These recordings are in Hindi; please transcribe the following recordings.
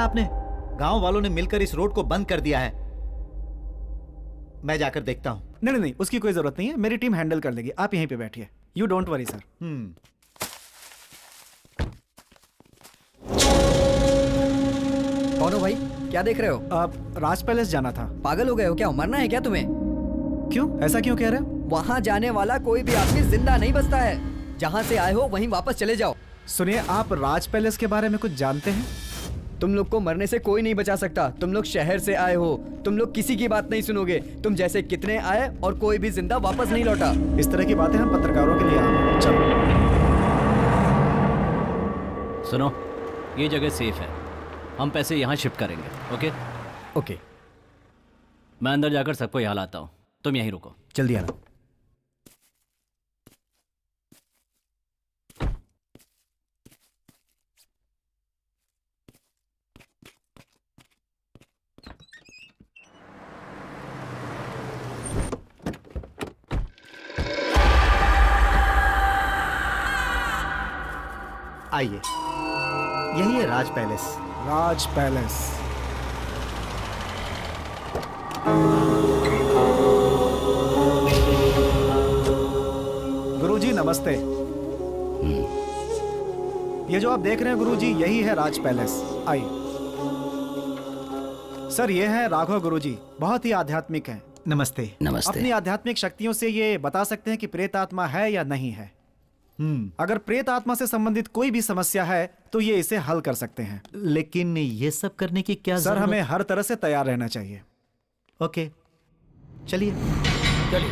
आपने? गांव वालों ने मिलकर इस रोड को बंद कर दिया है। मैं जाकर देखता हूं। नहीं नहीं, उसकी कोई जरूरत नहीं है, मेरी टीम हैंडल कर लेगी। आप यहीं पे बैठिए, यू डोंट वरी सर। कौन हो भाई? क्या देख रहे हो? आप राज पैलेस जाना था। पागल हो गए हो क्या? मरना है क्या तुम्हें? क्यों, ऐसा क्यों कह रहे हो? वहाँ जाने वाला कोई भी आदमी जिंदा नहीं बचता है। जहाँ से आए हो वहीं वापस चले जाओ। सुनिए, आप राज पैलेस के बारे में कुछ जानते हैं? तुम लोग को मरने से कोई नहीं बचा सकता। तुम लोग शहर से आए हो, तुम लोग किसी की बात नहीं सुनोगे। तुम जैसे कितने आए और कोई भी जिंदा वापस नहीं लौटा। इस तरह की बातें हम पत्रकारों के लिए आम। चलो सुनो, ये जगह सेफ है, हम पैसे यहाँ शिफ्ट करेंगे। ओके ओके, मैं अंदर जाकर सबको यहाँ लाता हूँ, तुम यहीं रुको। जल्दी आना। आइए, यही है राज पैलेस। राज पैलेस। गुरुजी नमस्ते। ये जो आप देख रहे हैं गुरुजी, यही है राज पैलेस। आइए सर, ये है राघव गुरुजी, बहुत ही आध्यात्मिक हैं। नमस्ते। नमस्ते। अपनी आध्यात्मिक शक्तियों से ये बता सकते हैं कि प्रेत आत्मा है या नहीं है। अगर प्रेत आत्मा से संबंधित कोई भी समस्या है तो ये इसे हल कर सकते हैं। लेकिन ये सब करने की क्या सर, जरूरत? हमें हर तरह से तैयार रहना चाहिए। ओके, चलिए। चलिए।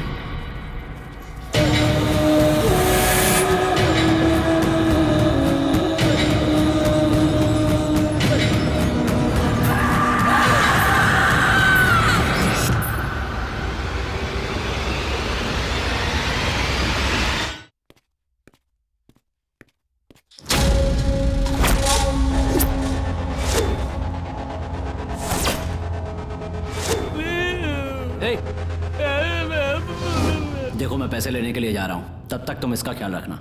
देखो, मैं पैसे लेने के लिए जा रहा हूं, तब तक तुम इसका ख्याल रखना।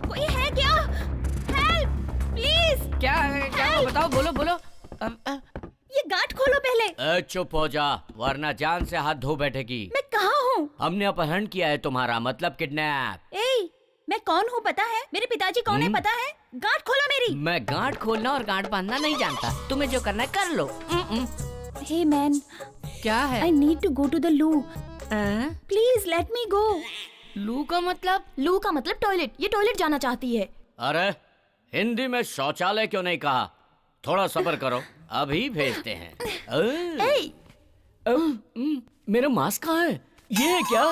कोई है क्या? Help please. क्या है? क्या हुआ? बताओ, बोलो बोलो। ये गांठ खोलो पहले। चुप हो जा, वरना जान से हाथ धो बैठेगी। मैं कहाँ हूँ? हमने अपहरण किया है तुम्हारा, मतलब किडनैप। ए, मैं कौन हूँ पता है? मेरे पिताजी कौन है पता है? गांठ खोलो मेरी। मैं गांठ खोलना और गांठ बांधना नहीं जानता, तुम्हें जो करना है कर लो। हे मैन, क्या है? I need to go to the loo. Please let me go. Loo का मतलब? लू का मतलब टॉयलेट। ये टॉयलेट जाना चाहती है। अरे हिंदी में शौचालय क्यों नहीं कहा? थोड़ा सब्र करो, अभी भेजते हैं। मेरा मास्क कहाँ है? ये है क्या?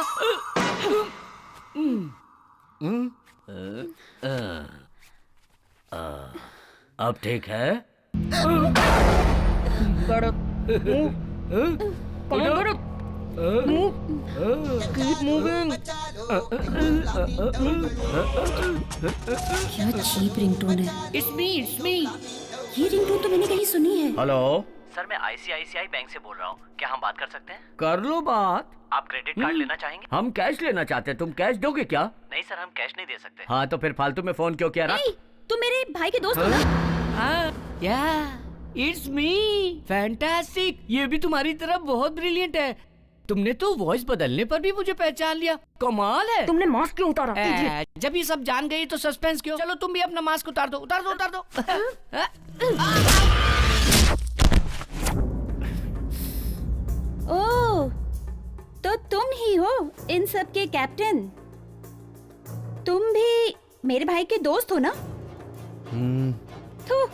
अब ठीक है? क्या चीप रिंगटोन है। It's me. ये रिंगटोन तो मैंने कहीं सुनी है। हेलो सर, मैं ICICI बैंक से बोल रहा हूँ, क्या हम बात कर सकते हैं? कर लो बात। आप क्रेडिट कार्ड लेना चाहेंगे? हम कैश लेना चाहते हैं, तुम कैश दोगे क्या? नहीं सर, हम कैश नहीं दे सकते। हाँ तो फिर फालतू में फोन क्यों किया? ए, तुम मेरे भाई के दोस्त हो ना? It's me. फैंटास्टिक, ये भी तुम्हारी तरह बहुत ब्रिलियंट है। तुमने तो वॉइस बदलने पर भी मुझे पहचान लिया, कमाल है। तुमने मास्क क्यों उतारा? जब ये सब जान गई तो सस्पेंस क्यों? चलो तुम भी अपना मास्क उतार दो, उतार दो, उतार दो। ओह, तो तुम ही हो इन सब के कैप्टन। तुम भी मेरे भाई के दोस्त हो ना? तो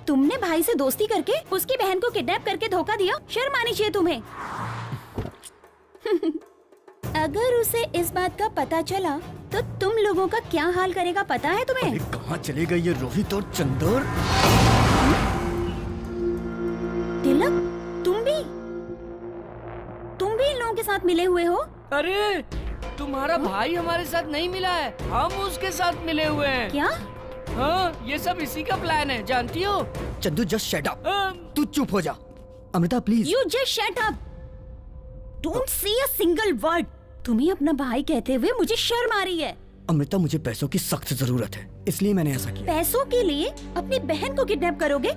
तुमने भाई से दोस्ती करके उसकी बहन को किडनैप करके धोखा दिया। शर्म आनी चाहिए तुम्हें। अगर उसे इस बात का पता चला तो तुम लोगों का क्या हाल करेगा पता है तुम्हें? कहाँ चले गए ये रोहित और चंदर? तिलक, तुम भी इन लोगों के साथ मिले हुए हो? अरे तुम्हारा भाई हमारे साथ नहीं मिला है, हम उसके साथ मिले हुए हैं। क्या? हाँ, ये सब इसी का प्लान है, जानती हो? Chandu just shut up. तू चुप हो जा। Amrita please. You just shut up. Don't say a single word. तुम्हें अपना भाई कहते हुए मुझे शर्म आ रही है। अमृता, मुझे पैसों की सख्त जरूरत है, इसलिए मैंने ऐसा किया। पैसों के लिए अपनी बहन को किडनैप करोगे?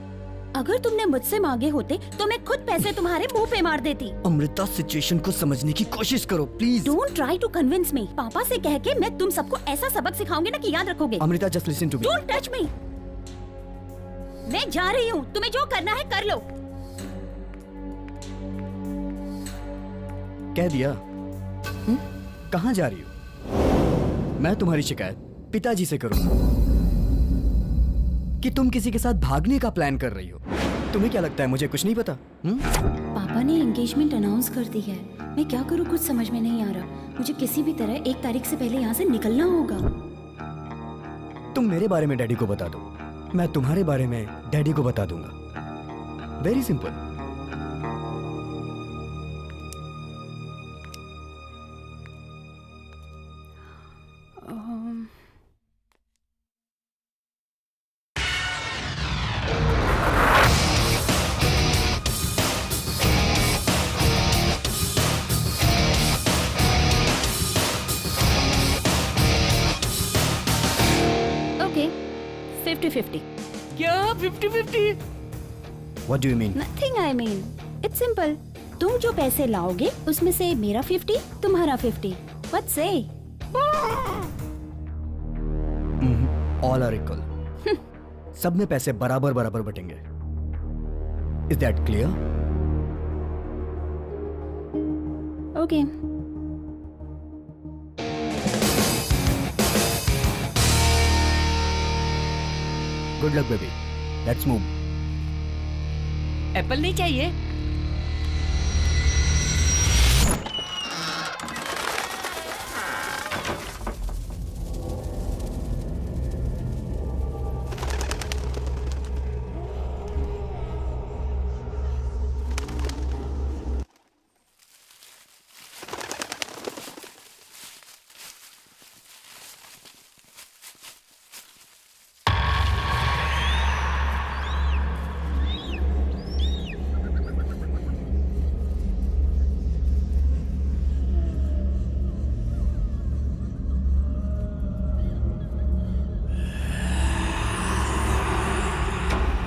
अगर तुमने मुझसे मांगे होते तो मैं खुद पैसे तुम्हारे मुंह पे मार देती। अमृता, सिचुएशन को समझने की कोशिश करो please. Don't try to convince me. पापा से कह के मैं तुम सबको ऐसा सबक सिखाऊंगी ना कि याद रखोगे। Amrita, just listen to me. Don't touch me. मैं जा रही हूँ, तुम्हें जो करना है कर लो। कह दिया। कहाँ जा रही हो? मैं तुम्हारी शिकायत पिताजी से करूंगा कि तुम किसी के साथ भागने का प्लान कर रही हो। तुम्हें क्या लगता है मुझे कुछ नहीं पता? पापा ने एंगेजमेंट अनाउंस कर दी है। मैं क्या करूँ कुछ समझ में नहीं आ रहा। मुझे किसी भी तरह 1 तारीख से पहले यहाँ से निकलना होगा। तुम मेरे बारे में डैडी को बता दो, मैं तुम्हारे बारे में डैडी को बता दूंगा। Very simple. ओके, 50-50। क्या 50-50? What do you mean? Nothing I mean. It's simple. तुम जो पैसे लाओगे उसमें से मेरा 50, तुम्हारा 50. What say? All are equal. सब में पैसे बराबर बराबर बटेंगे। Is that clear? Okay. Good luck, baby. Let's move. Apple नहीं चाहिए?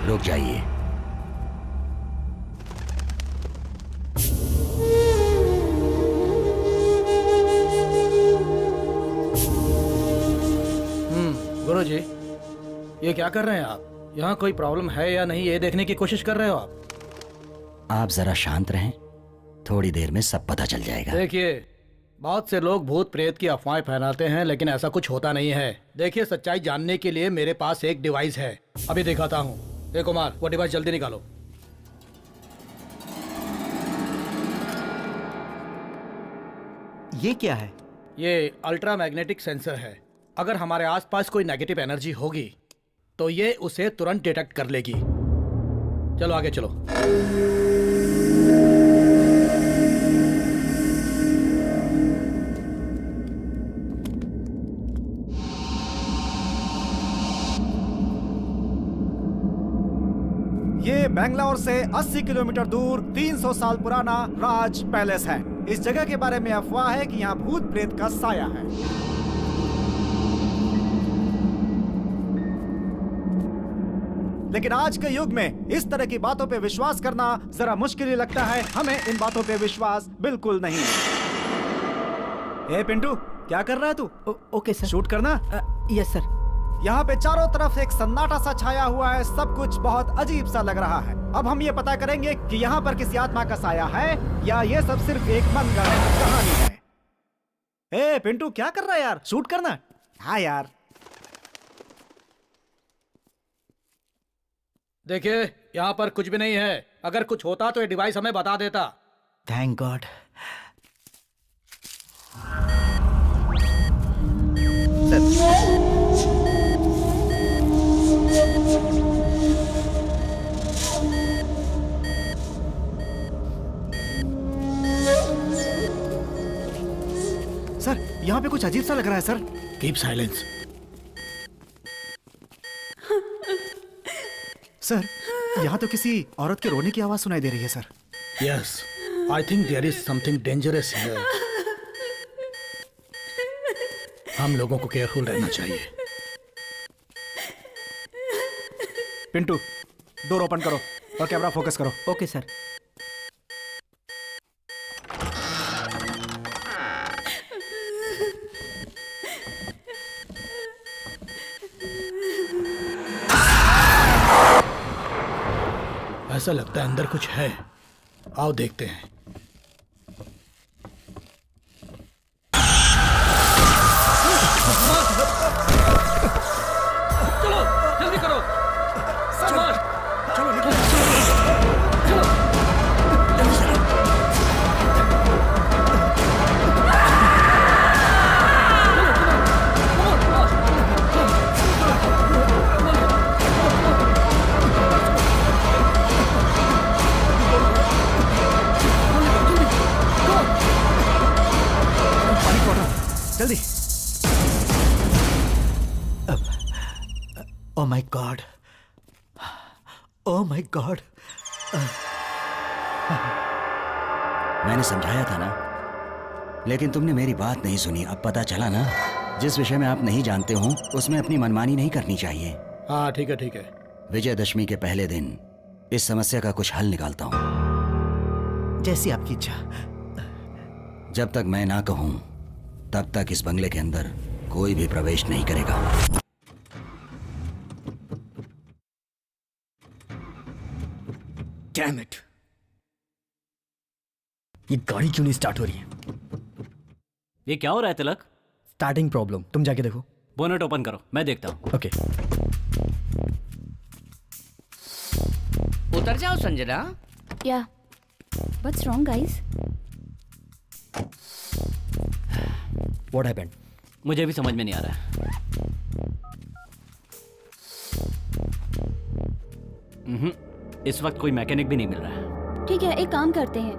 रुक जाइए। गुरुजी, ये क्या कर रहे हैं आप? यहाँ कोई प्रॉब्लम है या नहीं ये देखने की कोशिश कर रहे हो आप? आप जरा शांत रहें, थोड़ी देर में सब पता चल जाएगा। देखिए, बहुत से लोग भूत प्रेत की अफवाहें फैलाते हैं, लेकिन ऐसा कुछ होता नहीं है। देखिए, सच्चाई जानने के लिए मेरे पास एक डिवाइस है, अभी दिखाता हूँ। ए कुमार, वो डिवाइस जल्दी निकालो। ये क्या है? ये अल्ट्रा मैग्नेटिक सेंसर है। अगर हमारे आसपास कोई नेगेटिव एनर्जी होगी तो ये उसे तुरंत डिटेक्ट कर लेगी। चलो आगे चलो। ये बेंगलोर से 80 किलोमीटर दूर 300 साल पुराना राज पैलेस है। इस जगह के बारे में अफवाह है कि यहाँ भूत प्रेत का साया है। लेकिन आज के युग में इस तरह की बातों पे विश्वास करना जरा मुश्किल ही लगता है। हमें इन बातों पे विश्वास बिल्कुल नहीं है। ए पिंटू, क्या कर रहा है तू? Okay sir. शूट करना? Yes sir. यहाँ पे चारों तरफ एक सन्नाटा सा छाया हुआ है, सब कुछ बहुत अजीब सा लग रहा है। अब हम ये पता करेंगे कि यहाँ पर किसी आत्मा का साया है या ये सब सिर्फ एक मनगढ़ंत कहानी है। ए पिंटू, क्या कर रहा है यार? शूट करना? हाँ यार। देखिए, यहाँ पर कुछ भी नहीं है। अगर कुछ होता तो ये डिवाइस हमें बता देता। Thank God. सर, यहाँ पे कुछ अजीब सा लग रहा है सर। Keep silence. सर, यहाँ तो किसी औरत के रोने की आवाज सुनाई दे रही है sir. Yes, I think there is something dangerous here. हम लोगों को केयरफुल रहना चाहिए। पिंटू, डोर ओपन करो और कैमरा फोकस करो। Okay sir. ऐसा लगता है अंदर कुछ है, आओ देखते हैं। चलो जल्दी करो। जल्दी। Oh my God, oh my God. मैंने समझाया था ना, लेकिन तुमने मेरी बात नहीं सुनी। अब पता चला ना, जिस विषय में आप नहीं जानते हो उसमें अपनी मनमानी नहीं करनी चाहिए। हाँ ठीक है ठीक है। विजयदशमी के पहले दिन इस समस्या का कुछ हल निकालता हूँ। जैसी आपकी इच्छा। जब तक मैं ना कहूं तब तक इस बंगले के अंदर कोई भी प्रवेश नहीं करेगा। डैम इट, ये गाड़ी क्यों नहीं स्टार्ट हो रही है? ये क्या हो रहा है तिलक? स्टार्टिंग प्रॉब्लम, तुम जाके देखो। बोनेट ओपन करो, मैं देखता हूँ। ओके। उतर जाओ Sanjana. Yeah. What's wrong, guys? What happened? मुझे भी समझ में नहीं आ रहा है। इस वक्त कोई मैकेनिक भी नहीं मिल रहा है। ठीक है, एक काम करते हैं।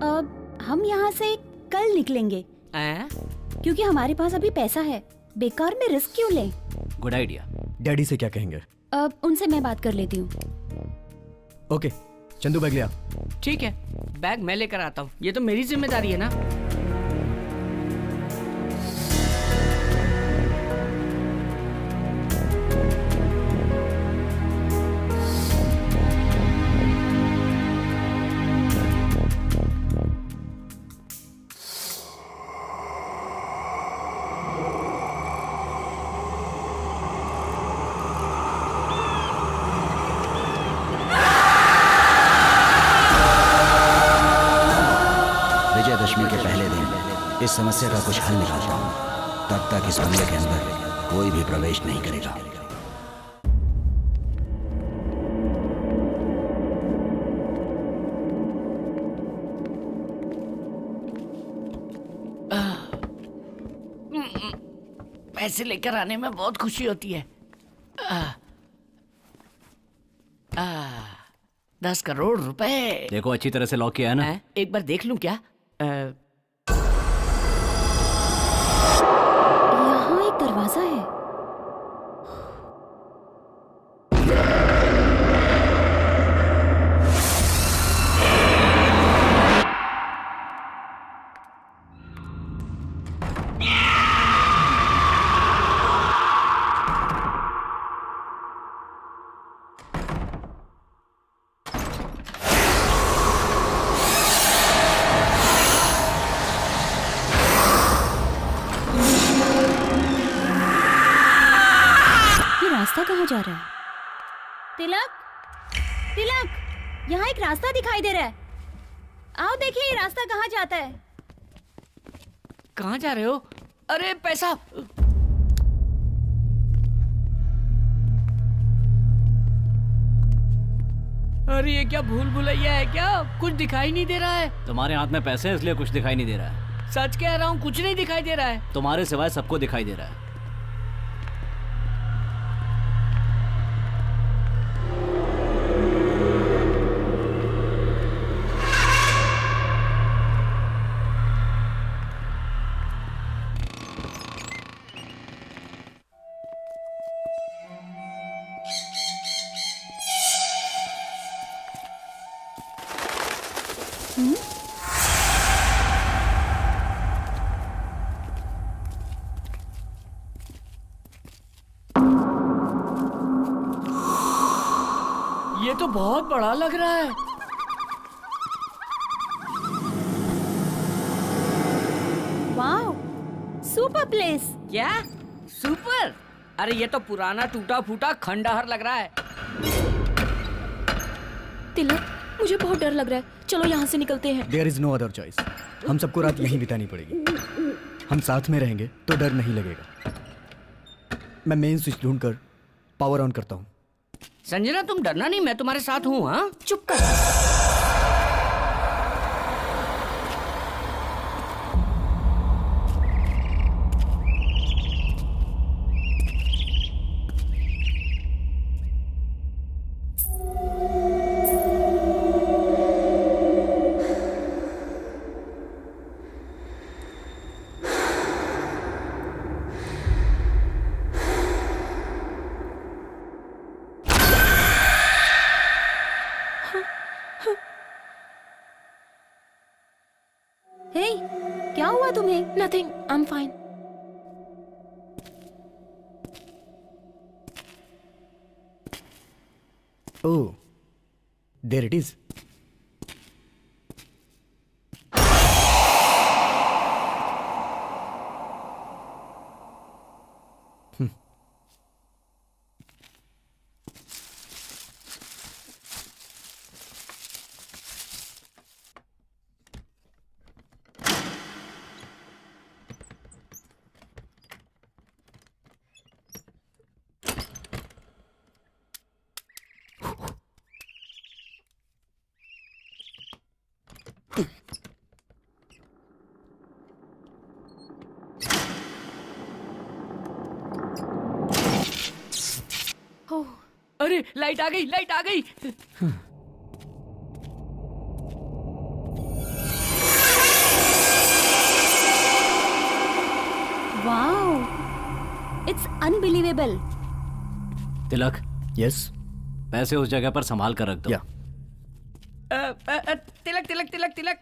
अब हम यहाँ से कल निकलेंगे, क्योंकि हमारे पास अभी पैसा है। बेकार में रिस्क क्यों लें? Good idea. डैडी से क्या कहेंगे? अब उनसे मैं बात कर लेती हूँ। ओके, चंदू बैग लिया। ठीक है, बैग मैं लेकर आता हूँ। ये तो मेरी जिम्मेदारी है ना। विजयदशमी के पहले दिन इस समस्या का कुछ हल निकालता हूँ। तब तक इस बंगले के अंदर कोई भी प्रवेश नहीं करेगा। पैसे लेकर आने में बहुत खुशी होती है। 10 करोड़ रुपए। देखो अच्छी तरह से लॉक किया है ना? एक बार देख लूं क्या? यहाँ एक दरवाजा है। रास्ता कहाँ जा रहा है? तिलक, तिलक, यहाँ एक रास्ता दिखाई दे रहा है। आओ देखिए ये रास्ता कहाँ जाता है। कहाँ जा रहे हो? अरे पैसा। अरे ये क्या भूल भुलैया है क्या? कुछ दिखाई नहीं दे रहा है। तुम्हारे हाथ में पैसे है इसलिए कुछ दिखाई नहीं दे रहा है। सच कह रहा हूँ, कुछ नहीं दिखाई दे रहा है। तुम्हारे सिवाय सबको दिखाई दे रहा है। बहुत बड़ा लग रहा है। Wow, super place. क्या सुपर? अरे ये तो पुराना टूटा फूटा खंडहर लग रहा है। तिलक, मुझे बहुत डर लग रहा है, चलो यहाँ से निकलते हैं। There is no other choice. हम सबको रात यहीं बितानी पड़ेगी। हम साथ में रहेंगे तो डर नहीं लगेगा। मैं मेन स्विच ढूंढकर पावर ऑन करता हूँ। संजना तुम डरना नहीं, मैं तुम्हारे साथ हूँ। हाँ चुप कर। हे, क्या हुआ तुम्हें? Nothing, I am fine. Oh, there it is. अरे लाइट आ गई, लाइट आ गई। Wow, it's unbelievable. Tilak, yes. पैसे उस जगह पर संभाल कर रख दो। या तिलक तिलक तिलक तिलक,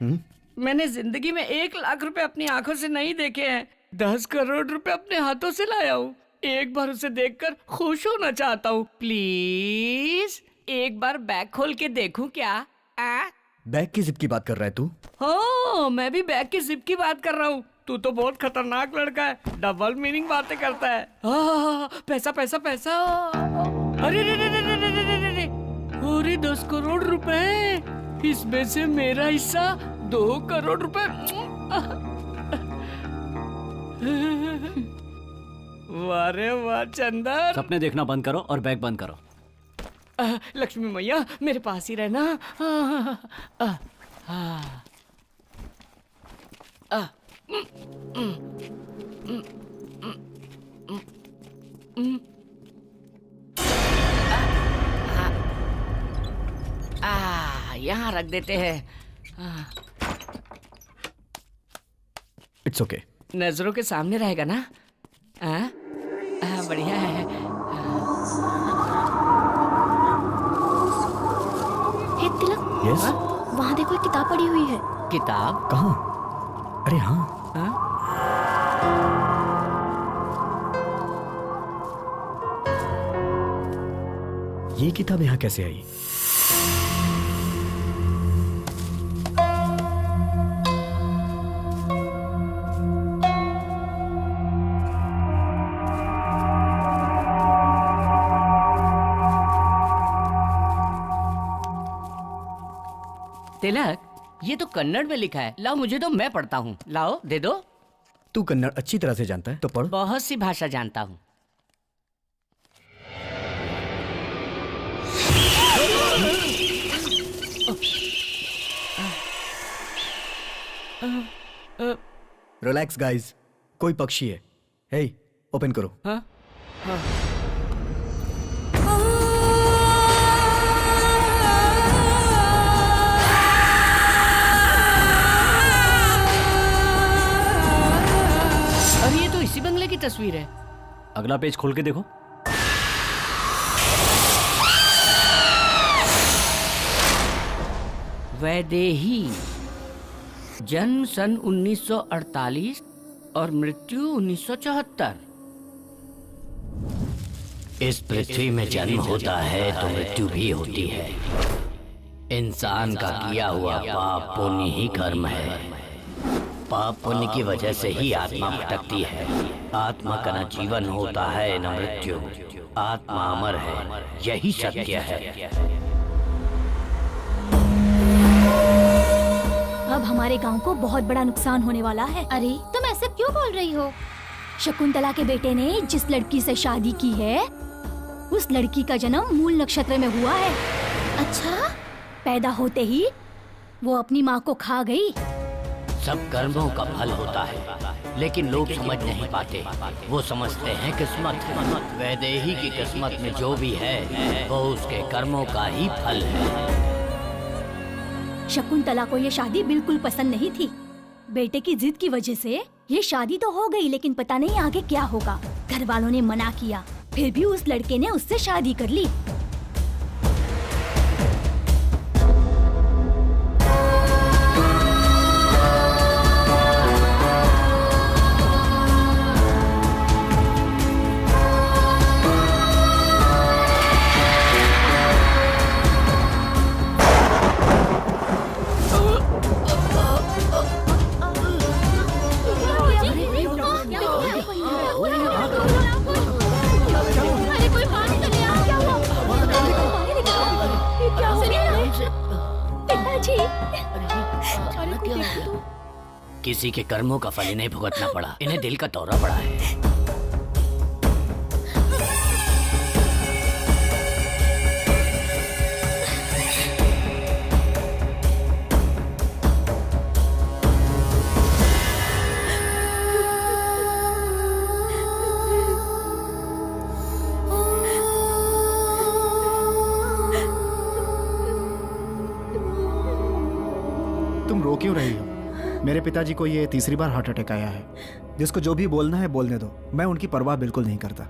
मैंने जिंदगी में 1,00,000 रुपए अपनी आंखों से नहीं देखे हैं। 10 करोड़ रुपए अपने हाथों से लाया हूँ। एक बार उसे देखकर खुश होना चाहता हूँ। प्लीज एक बार बैग खोल के देखूं क्या? बैग की जिप की बात कर रहा है तू? हाँ, मैं भी बैग की जिप की बात कर रहा हूँ। तू तो बहुत खतरनाक लड़का है, डबल मीनिंग बातें करता है। पैसा पैसा पैसा। अरे रे रे रे रे रे रे रे रे। अरे 10 करोड़ रुपए, इसमें से मेरा हिस्सा 2 करोड़ रुपए। वाह रे वाह चंदन। सपने देखना बंद करो और बैग बंद करो। लक्ष्मी मैया मेरे पास ही रहना। यहाँ रख देते हैं। It's okay. नजरों के सामने रहेगा ना? बढ़िया है। हे तिलक, यस। वहाँ देखो, एक किताब पड़ी हुई है। किताब? कहाँ? अरे हाँ। ये किताब यहाँ कैसे आई? तिलक, ये तो कन्नड़ में लिखा है। लाओ मुझे दो, मैं पढ़ता हूँ। लाओ दे दो। तू कन्नड़ अच्छी तरह से जानता है तो पढ़। बहुत सी भाषा जानता हूँ। रिलैक्स गाइस, कोई पक्षी है। हे, ओपन करो। हाँ? हाँ। अरे ये तो इसी बंगले की तस्वीर है। अगला पेज खोल के देखो। वैदेही, जन्म सन 1948 और मृत्यु 1974। इस पृथ्वी में जन्म होता है तो मृत्यु भी होती है। इंसान का किया हुआ पाप पुण्य ही कर्म है। पाप पुण्य की वजह से ही आत्मा भटकती है। आत्मा का न जीवन होता है न मृत्यु। आत्मा अमर है, यही सत्य है। अब हमारे गांव को बहुत बड़ा नुकसान होने वाला है। अरे तुम ऐसा क्यों बोल रही हो? शकुंतला के बेटे ने जिस लड़की से शादी की है उस लड़की का जन्म मूल नक्षत्र में हुआ है। अच्छा? पैदा होते ही वो अपनी माँ को खा गई। सब कर्मों का फल होता है, लेकिन लोग समझ नहीं पाते। वो समझते हैं किस्मत। वैदेही की किस्मत में जो भी है वो उसके कर्मों का ही फल है। शकुंतला को ये शादी बिल्कुल पसंद नहीं थी। बेटे की जिद की वजह से ये शादी तो हो गई, लेकिन पता नहीं आगे क्या होगा। घर वालों ने मना किया, फिर भी उस लड़के ने उससे शादी कर ली। किसी के कर्मों का फल इन्हें भुगतना पड़ा। इन्हें दिल का दौरा पड़ा है। तुम रो क्यों रही हो? मेरे पिताजी को ये तीसरी बार हार्ट अटैक आया है। जिसको जो भी बोलना है बोलने दो, मैं उनकी परवाह बिल्कुल नहीं करता।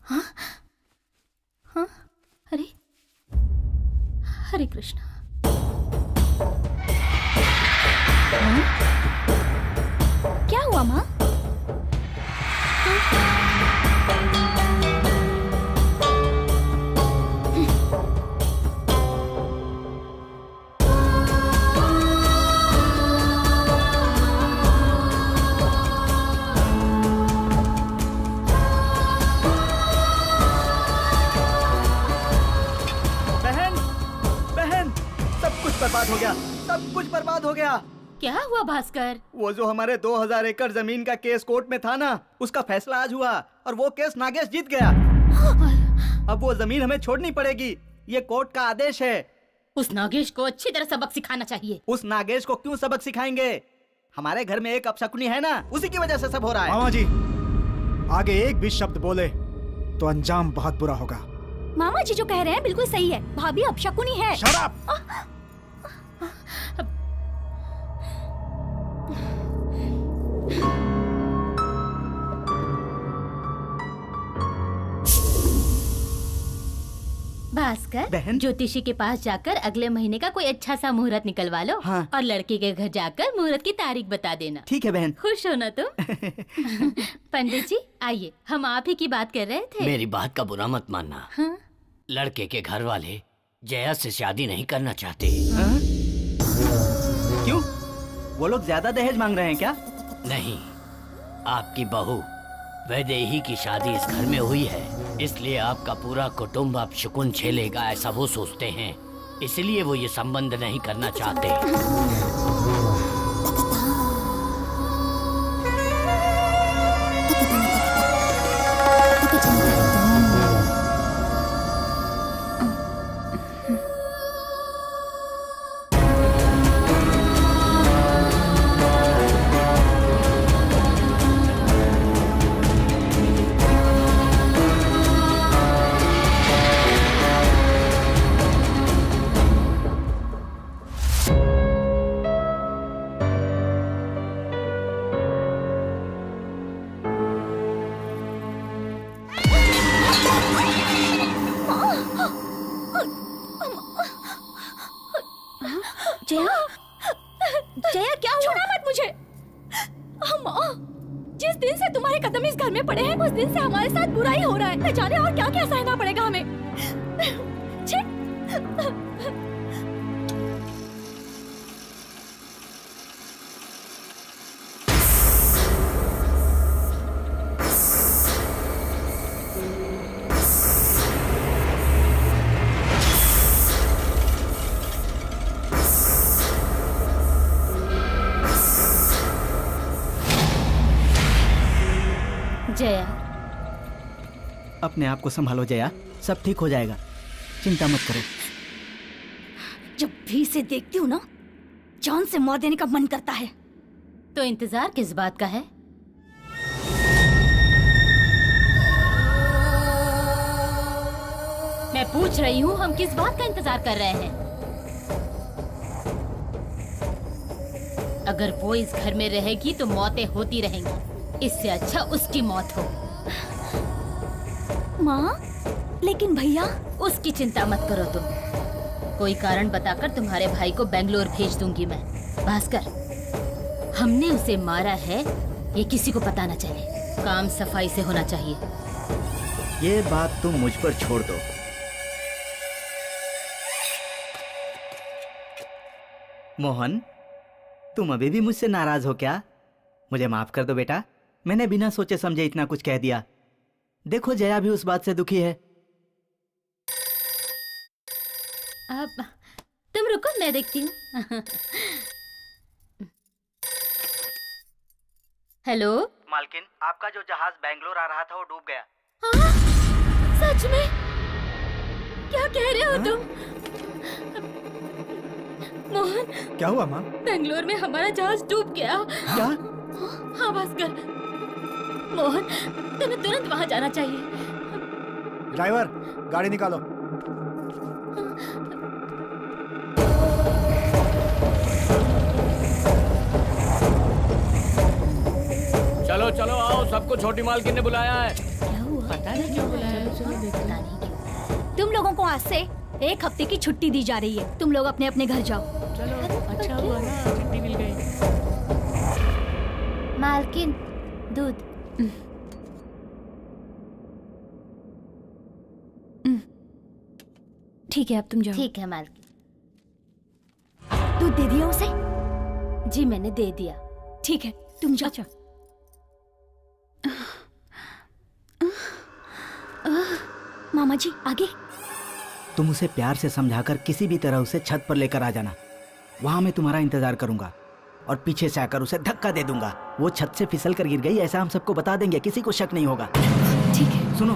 हाँ? हाँ? अरे हरे कृष्णा। क्या हुआ माँ? बहन, बहन, सब कुछ बर्बाद हो गया। सब कुछ बर्बाद हो गया। क्या हुआ भास्कर? वो जो हमारे 2000 एकड़ जमीन का केस कोर्ट में था ना, उसका फैसला आज हुआ और वो केस नागेश जीत गया। अब वो जमीन हमें छोड़नी पड़ेगी। ये कोर्ट का आदेश है। उस नागेश को अच्छी तरह सबक सिखाना चाहिए। उस नागेश को क्यों सबक सिखाएंगे? हमारे घर में एक अपशकुनी है ना, उसी की वजह से सब हो रहा है। मामा जी, आगे एक भी शब्द बोले तो अंजाम बहुत बुरा होगा। मामा जी जो कह रहे हैं बिल्कुल सही है। भाभी अपशकुनी है। Shut up! भास्कर, बहन? ज्योतिषी के पास जाकर अगले महीने का कोई अच्छा सा मुहूर्त निकलवा लो। हाँ। और लड़के के घर जाकर मुहूर्त की तारीख बता देना। ठीक है बहन। खुश हो ना तुम? पंडित जी आइए, हम आप ही की बात कर रहे थे। मेरी बात का बुरा मत मानना। हाँ? लड़के के घर वाले जया से शादी नहीं करना चाहते। हाँ? क्यों? वो लोग ज्यादा दहेज मांग रहे हैं क्या? नहीं, आपकी बहू वैदेही की शादी इस घर में हुई है, इसलिए आपका पूरा कुटुंब अब शकुन झेलेगा, ऐसा वो सोचते हैं। इसलिए वो ये संबंध नहीं करना चाहते। जया क्या हुआ? छोड़ा मत मुझे। माँ, जिस दिन से तुम्हारे कदम इस घर में पड़े हैं उस दिन से हमारे साथ बुरा ही हो रहा है। न जाने और क्या क्या सहना पड़ेगा हमें। छी। जया, अपने आप को संभालो जया, सब ठीक हो जाएगा, चिंता मत करो। जब भी इसे देखती हूँ ना, जान से मार देने का मन करता है। तो इंतजार किस बात का है? मैं पूछ रही हूँ, हम किस बात का इंतजार कर रहे हैं? अगर वो इस घर में रहेगी तो मौतें होती रहेंगी। इससे अच्छा उसकी मौत हो। माँ, लेकिन भैया। उसकी चिंता मत करो तुम। कोई कारण बताकर तुम्हारे भाई को बेंगलोर भेज दूंगी मैं। भास्कर, हमने उसे मारा है, ये किसी को पता न चले। काम सफाई से होना चाहिए। ये बात तुम मुझ पर छोड़ दो। मोहन, तुम अभी भी मुझसे नाराज हो क्या? मुझे माफ कर दो बेटा, मैंने बिना सोचे समझे इतना कुछ कह दिया। देखो जया भी उस बात से दुखी है। अब तुम रुको, मैं देखती हूँ। हेलो मालकिन, आपका जो जहाज बेंगलोर आ रहा था वो डूब गया। हाँ? सच में? क्या कह रहे हो तुम? मोहन, क्या हुआ माँ? बेंगलोर में हमारा जहाज डूब गया। क्या? हाँ भास्कर, मोहन तुम्हें तुरंत वहाँ जाना चाहिए। ड्राइवर, गाड़ी निकालो। चलो चलो आओ, सबको छोटी मालकिन ने बुलाया है। क्या हुआ? पता नहीं क्यों बुलाया है। पता नहीं क्यों। तुम लोगों को आज से 1 हफ्ते की छुट्टी दी जा रही है। तुम लोग अपने अपने घर जाओ। चलो, अच्छा हुआ ना, छुट्टी मिल गई। मालकिन, दूध। ठीक है, अब तुम जाओ। ठीक है मालकिन। दूध दे दिया उसे? जी मैंने दे दिया। ठीक है, तुम जाओ। मामा जी, आगे। तुम उसे प्यार से समझाकर किसी भी तरह उसे छत पर लेकर आ जाना। वहां मैं तुम्हारा इंतजार करूंगा और पीछे से आकर उसे धक्का दे दूंगा। वो छत से फिसल कर गिर गई, ऐसा हम सबको बता देंगे, किसी को शक नहीं होगा। ठीक है। सुनो,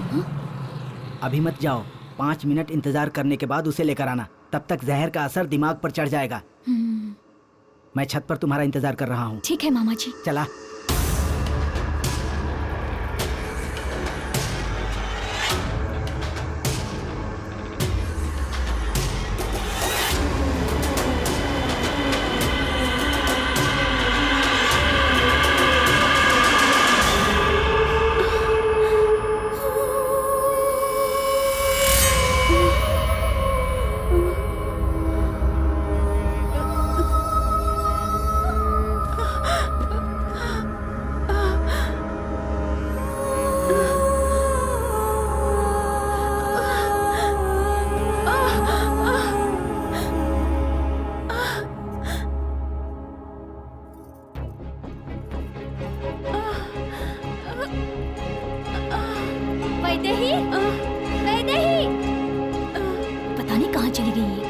अभी मत जाओ, 5 मिनट इंतजार करने के बाद उसे लेकर आना। तब तक जहर का असर दिमाग पर चढ़ जाएगा। मैं छत पर तुम्हारा इंतजार कर रहा हूँ। ठीक है मामा जी। चला। वैदेही, वैदेही, पता नहीं कहाँ चली गई है।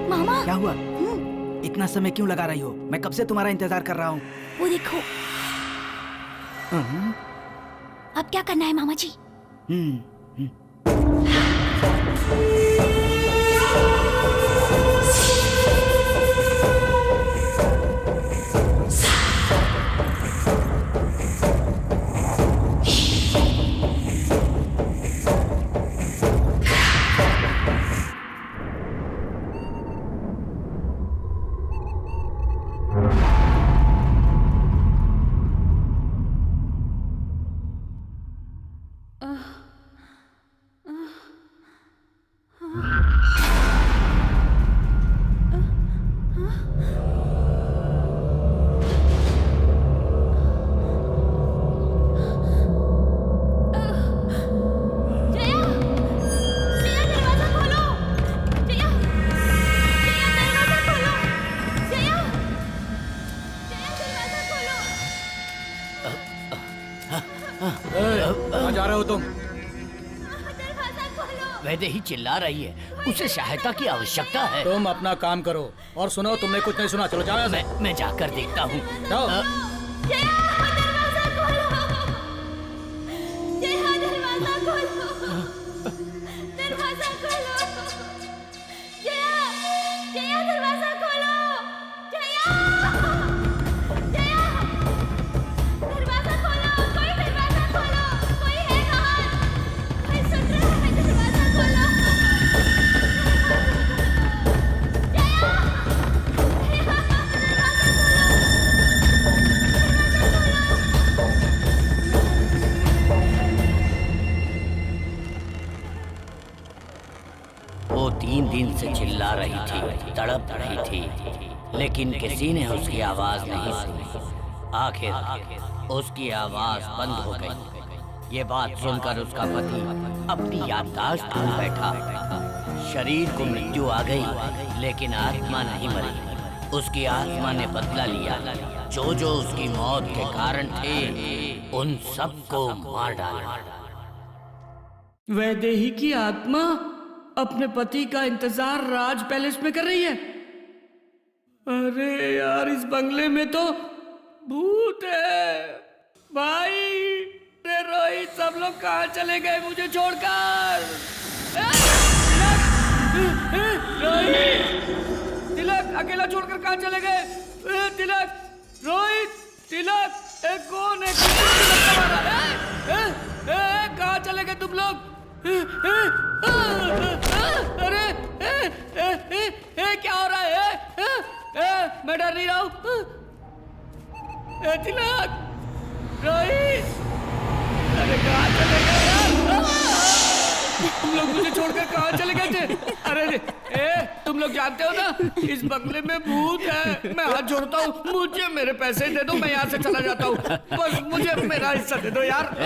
मामा, क्या हुआ? इतना समय क्यों लगा रही हो? मैं कब से तुम्हारा इंतजार कर रहा हूँ। वो देखो। अब क्या करना है मामा जी? वैदेही चिल्ला रही है, उसे सहायता की आवश्यकता है। तुम अपना काम करो। और सुनो, तुमने कुछ नहीं सुना, चलो जाओ यहाँ से। मैं जाकर देखता हूँ। जाओ। दरवाजा खोलो, जया दरवाजा खोलो, दरवाजा खोलो, जया, जया दरवाजा खोलो, जया, जया, दरवाजा खोलो, कोई दरवाजा खोलो, कोई है बाहर, कोई सुन रहा है, दरवाजा खोलो, जया, जया, वो 3 दिन से चिल्ला रही थी, तड़प रही थी, लेकिन किसी ने उसकी आवाज नहीं सुनी। आखिर उसकी आवाज बंद हो गई। ये बात सुनकर उसका पति अपनी याददाश्त खो बैठा। शरीर को मृत्यु आ गई, लेकिन आत्मा नहीं मरी। उसकी आत्मा ने बदला लिया। जो जो उसकी मौत के कारण थे, उन सबको मार डाला। वैदेही की आत्मा अपने पति का इंतजार राज पैलेस में कर रही है। अरे यार, इस बंगले में तो भूत है। भाई, रे रोहित, सब लोग कहाँ चले गए मुझे छोड़कर? रोहित, तिलक अकेला छोड़कर कहाँ चले गए? तिलक, रोहित, तिलक, कौन है? कहाँ चले गए तुम लोग? अरे क्या हो रहा है? मैं डर नहीं रहा हूँ। तिलक, रोहित, अरे कहाँ चले गए यार? तुम लोग मुझे छोड़कर कहाँ चले गए थे? अरे तुम लोग जानते हो ना, इस बंगले में भूत है। मैं हाथ जोड़ता हूँ, मुझे मेरे पैसे दे दो, मैं यहाँ से चला जाता हूँ। बस मुझे मेरा हिस्सा दे दो यार।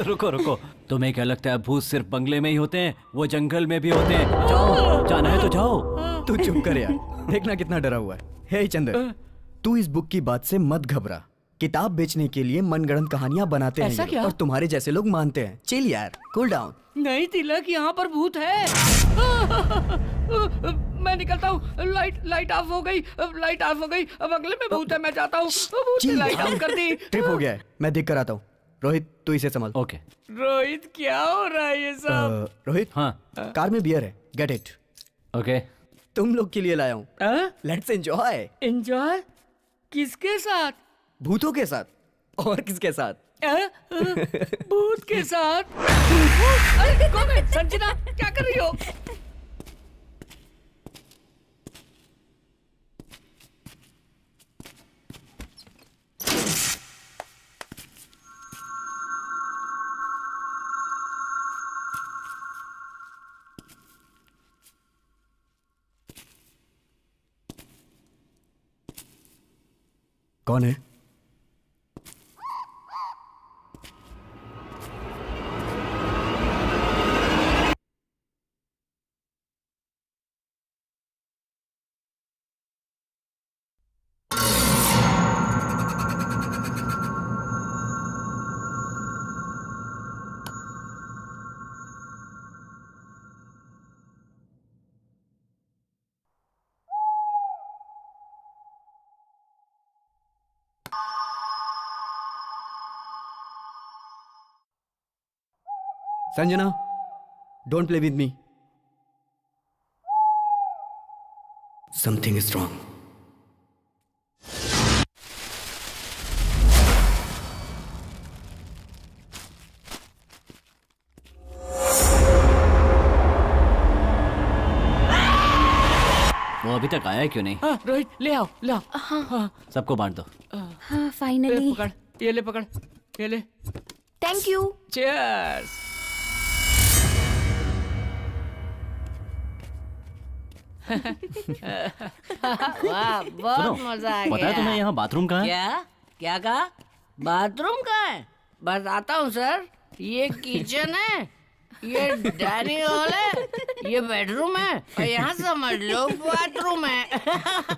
रुको रुको, तुम्हें क्या लगता है भूत सिर्फ बंगले में ही होते हैं? वो जंगल में भी होते हैं। जाओ, जाना है तो जाओ। तू चुप कर यार, देखना कितना डरा हुआ है। हे चंदर, तू इस बुक की बात से मत घबरा। किताब बेचने के लिए मनगढ़ंत कहानियां बनाते हैं ऐसा ये क्या? लोग, और तुम्हारे जैसे लोग मानते हैं। चिल यार, कूल डाउन। नहीं तिलक, यहाँ पर भूत है। मैं निकलता हूँ। लाइट ऑफ हो गई, लाइट ऑफ हो गई। बंगले में भूत है, मैं जाता हूँ। भूत ने लाइट ऑफ कर दी। ट्रिप हो गया है, मैं देख कर आता हूँ। रोहित, तू इसे संभाल। ओके। रोहित, क्या हो रहा है ये सब? रोहित, हाँ, कार में बियर है, गेट इट। ओके। तुम लोग के लिए लाया हूँ, लेट्स एंजॉय। एंजॉय? किसके साथ? भूतों के साथ। और किसके साथ? भूत के साथ? अरे कौन है? संजना, क्या कर रही हो? कौन है? Sanjana, don't play with me. Something is wrong. वो अभी तक आया क्यों नहीं? रोहित, ले आओ, ले आओ। हाँ, सबको बांट दो। हाँ, फाइनली। पकड़, ये ले, पकड़, ये ले। Thank you. चीयर्स। वाह, बहुत मजा आ गया। पता है तुम्हें यहाँ बाथरूम कहाँ है? क्या क्या कहा? बाथरूम कहाँ है? बताता हूँ सर। ये किचन है, ये डाइनिंग हॉल है, ये बेडरूम है, और यहाँ समझ लो बाथरूम है।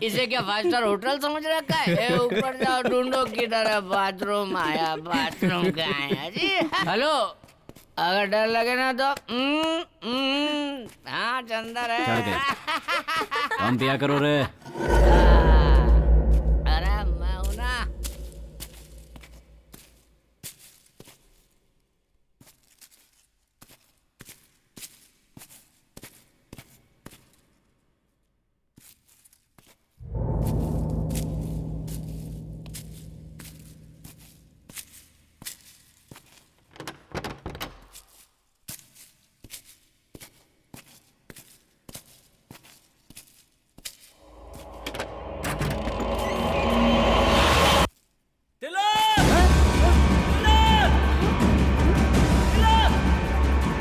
इसे क्या 5 स्टार होटल समझ रखा है? ए, ऊपर जाओ, ढूंढो किधर है बाथरूम। आया, बाथरूम कहाँ है जी? हेलो, अगर डर लगे ना तो हाँ चंदर है। चढ़ गए। कम पिया करो रे। अरे मैं हूं ना।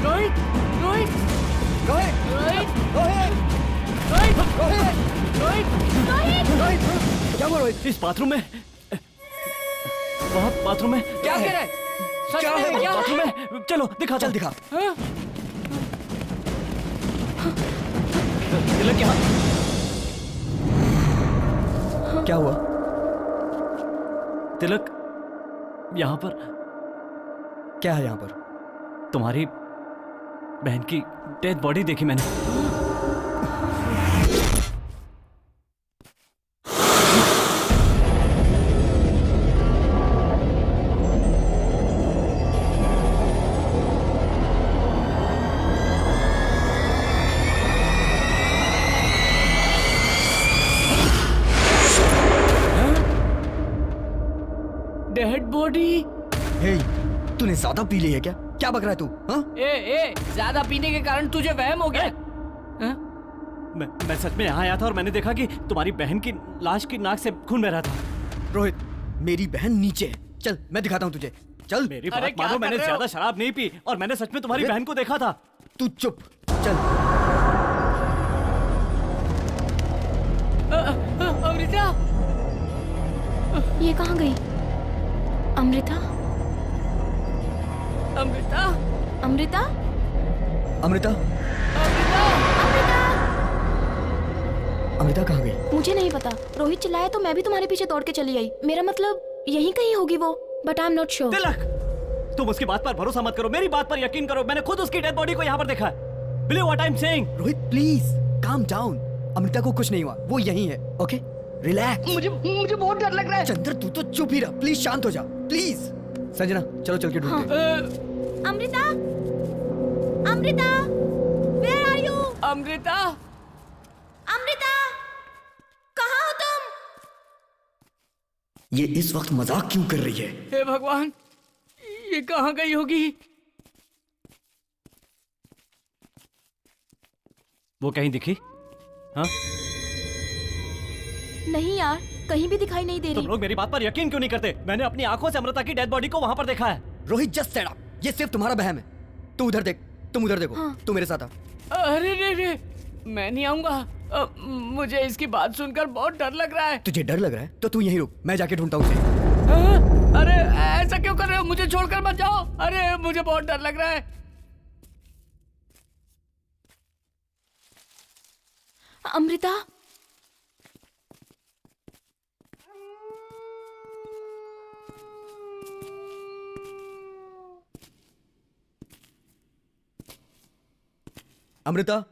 रोहित रोहित रोहित रोहित रोहित रोहित रोहित क्या हुआ रोहित? इस बाथरूम में वहाँ बाथरूम में क्या कह रहा है? सच क्या में है? क्या बाथरूम है? में चलो दिखा चल दिखा। हाँ? तिलक यहाँ। क्या हुआ? तिलक यहाँ पर क्या है यहाँ पर? तुम्हारी बहन की डेड बॉडी देखी मैंने। Dead body. हे, तूने ज्यादा पी ली है क्या? क्या बक रहा है तू? हाँ? ए ज्यादा पीने के कारण तुझे वहम हो गया। हाँ? मैं सच में यहाँ आया था और मैंने देखा कि तुम्हारी बहन की लाश की नाक से खून बह रहा था। रोहित, मेरी बहन नीचे है। चल मैं दिखाता हूँ तुझे। चल। मेरी अरे बात क्या मानो, कर मैंने रहे हो? ज्यादा शराब नहीं पी और मैंने सच में तुम्हारी अरे- बहन को देखा था। तू चुप। चल। अमृता। ये कहाँ गई? अमृता? अमृता। अमृता? अमृता? अमृता कहाँ गई? मुझे नहीं पता। रोहित चिल्लाया तो मैं भी तुम्हारे पीछे दौड़ के चली आई। मेरा मतलब यहीं कहीं होगी वो, but I am not sure. Tilak, तुम उसकी बात पर भरोसा मत करो, मेरी बात पर यकीन करो। मैंने खुद उसकी डेड बॉडी को यहाँ पर देखा है। Believe what I'm saying? Rohit please calm down. Amrita को कुछ नहीं हुआ, वो यहीं है। Okay relax. मुझे बहुत डर लग रहा है। चंद्र तू तो चुप ही रह, प्लीज शांत हो जा प्लीज। संजना चलो चल के ढूंढते हैं। Amrita? Amrita? Where are you? Amrita. Amrita? कहाँ हो तुम? ये इस वक्त मजाक क्यों कर रही है? हे भगवान, ये कहाँ गई होगी? वो कहीं दिखी? हाँ? नहीं यार, कहीं भी दिखाई नहीं दे तुम रही। लोग मेरी बात पर यकीन क्यों नहीं करते? मैंने अपनी आंखों से अमृता की डेड बॉडी को वहां पर देखा है। रोहित जस्ट सेड अप, ये सिर्फ तुम्हारा बहम है। तू उधर देख, तुम उधर देखो। हाँ। तू मेरे साथ आ। अरे रे, मैं नहीं आऊंगा। मुझे इसकी बात सुनकर बहुत डर लग रहा है। तुझे डर लग रहा है तो तू यहीं रुक, मैं जाके ढूंढता हूँ उसे। हाँ? अरे ऐसा क्यों कर रहे हो? मुझे छोड़कर मत जाओ। अरे मुझे बहुत डर लग रहा है। अमृता? अमृता?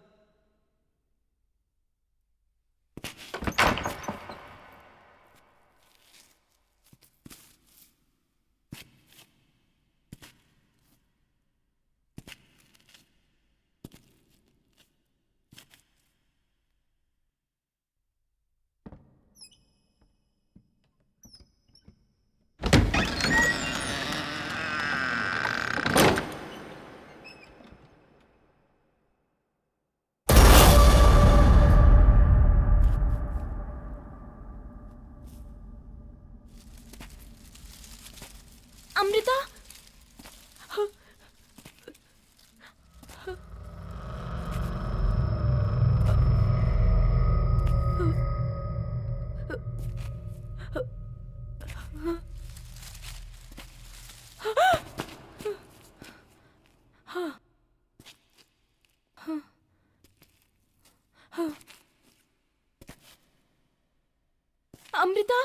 अमृता? अमृता?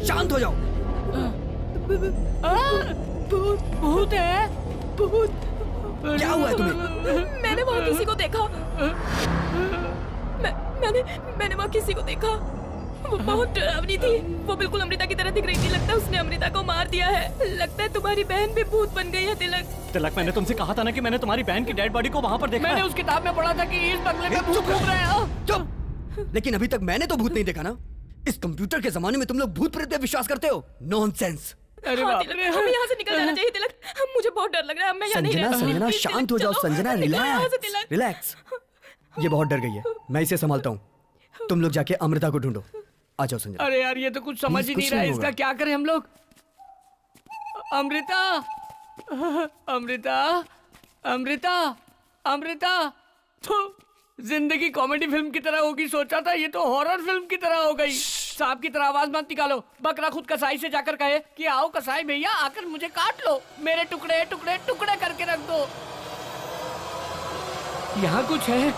शांत हो जाओ। भूत भूत है, भूत। क्या हुआ है तुम्हें? मैंने वहाँ किसी को देखा। मैंने वहाँ किसी को देखा। वो बहुत डरावनी थी। वो बिल्कुल अमृता की तरह दिख रही थी। लगता है उसने अमृता को मार दिया है। लगता है तुम्हारी बहन भी भूत बन गई है तिलक। तिलक, मैंने तुमसे कहा था ना कि मैंने तुम्हारी बहन की डेड बॉडी को वहाँ पर देखा मैंने है। उस किताब में पढ़ा था कि इस बंगले में भूत घूम रहे हैं। चुप। लेकिन अभी तक मैंने तो भूत नहीं देखा ना। इस कंप्यूटर के जमाने में तुम लोग भूत प्रेत पे विश्वास करते हो? नॉनसेंस। अरे हाँ, बाप तिलक, रे। हमें यहाँ से निकल जाना चाहिए तिलक। मुझे बहुत डर लग रहा है। मैं यहाँ नहीं संजना, रह सकती। संजना प्लीज, शांत तिलक, हो जाओ। चलो। संजना निकलो यहाँ से, रिलैक्स, तिलक। रिलैक्स। ये बहुत डर गई है, मैं इसे संभालता हूँ। तुम लोग जाके अमृता को ढूंढो। आ जाओ संजना। अरे यार, ये तो कुछ समझ ही कुछ नहीं रहा है। नहीं इसका होगा। क्या करें हम लोग? अमृता, अमृता, अमृता, अमृता। तो जिंदगी कॉमेडी फिल्म की तरह होगी सोचा था, ये तो हॉरर फिल्म की तरह हो गई। सांप की तरह आवाज मत निकालो। बकरा खुद कसाई से जाकर कहे कि आओ कसाई भैया, आकर मुझे काट लो, मेरे टुकड़े टुकड़े टुकड़े करके रख दो। यहाँ कुछ है।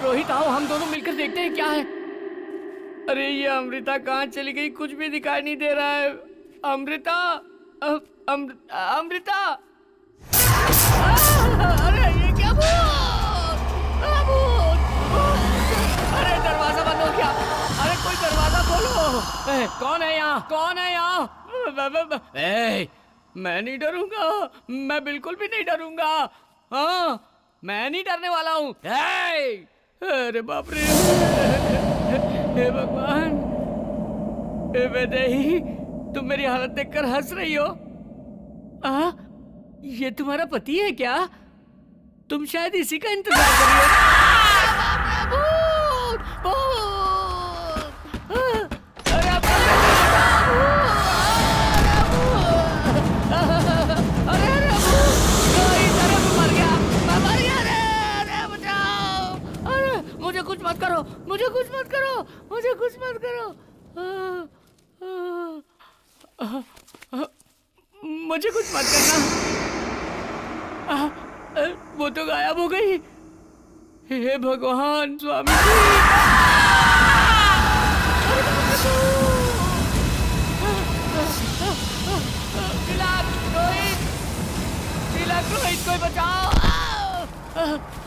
रोहित, आओ हम दोनों मिलकर देखते हैं क्या है। अरे ये अमृता कहाँ चली गई? कुछ भी दिखाई नहीं दे रहा है। अमृता, अमृता। अरे ये क्या अरे दरवाजा बंद हो गया। अरे कोई दरवाजा खोलो। कौन है यहाँ? कौन है यहाँ? मैं नहीं डरूंगा। मैं बिल्कुल भी नहीं डरूंगा। हाँ, मैं नहीं डरने वाला हूँ। अरे बाप रे। हे भगवान, हे वैदेही, तुम मेरी हालत देखकर हंस रही हो? ये तुम्हारा पति है क्या? तुम शायद इसी का इंतजार कर रही हो। मुझे कुछ मत करो, मुझे कुछ मत करो, मुझे कुछ मत करो। मुझे कुछ मत करना। वो तो गायब हो गई। हे भगवान, स्वामी तिलक, रोहित, तिलक, रोहित को बचाओ।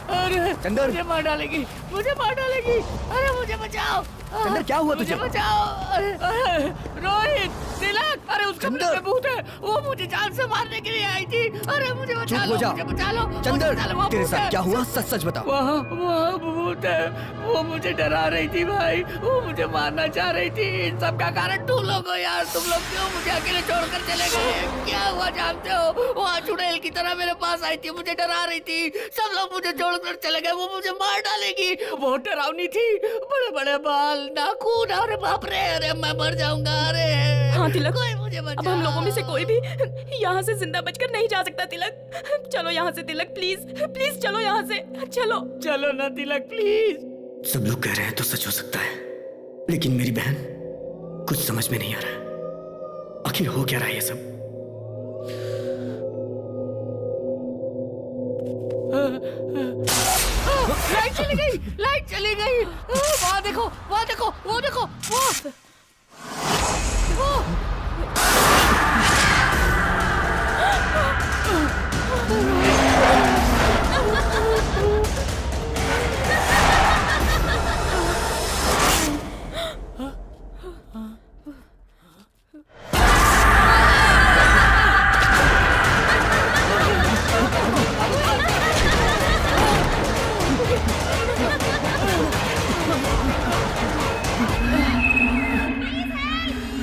अरे चंदर, मुझे मार डालेगी, मुझे मार डालेगी। अरे मुझे बचाओ। चंदर, क्या हुआ तुझे? मुझे बचाओ। अरे रोहित, तिलक, अरे उस कमरे में भूत है। वो मुझे जान से मारने के लिए आई थी। अरे मुझे बचा लो, मुझे बचा लो। चंदर, तेरे साथ क्या हुआ? सच सच बता। वहाँ भूत है। वो मुझे डरा रही थी भाई। वो मुझे मारना चाह रही थी। इन सब का कारण तुम लोग हो यार। तुम लोग क्यों मुझे अकेले छोड़कर चले गए? क्या हुआ जानते हो? वहाँ चुड़ैल की तरह मेरे पास आई थी, मुझे डरा रही थी। सब लोग मुझे छोड़कर चले गए। वो मुझे मार डालेगी। बहुत डरावनी थी, बड़े बड़े बाल, नाखून। अरे बाप रे, अरे मैं मर जाऊंगा। अरे हाँ तिलक, कोई मुझे बचाओ। अब हम लोगों में से कोई भी यहाँ से जिंदा बचकर नहीं जा सकता तिलक। चलो यहाँ से तिलक, प्लीज प्लीज चलो यहाँ से। चलो चलो ना तिलक, प्लीज। सब लोग कह रहे हैं तो सच हो सकता है, लेकिन मेरी बहन, कुछ समझ में नहीं आ रहा है। आखिर हो क्या रहा है ये सब? लाइट चली गई, लाइट चली गई। वहाँ देखो, वहाँ देखो, वो देखो, वो।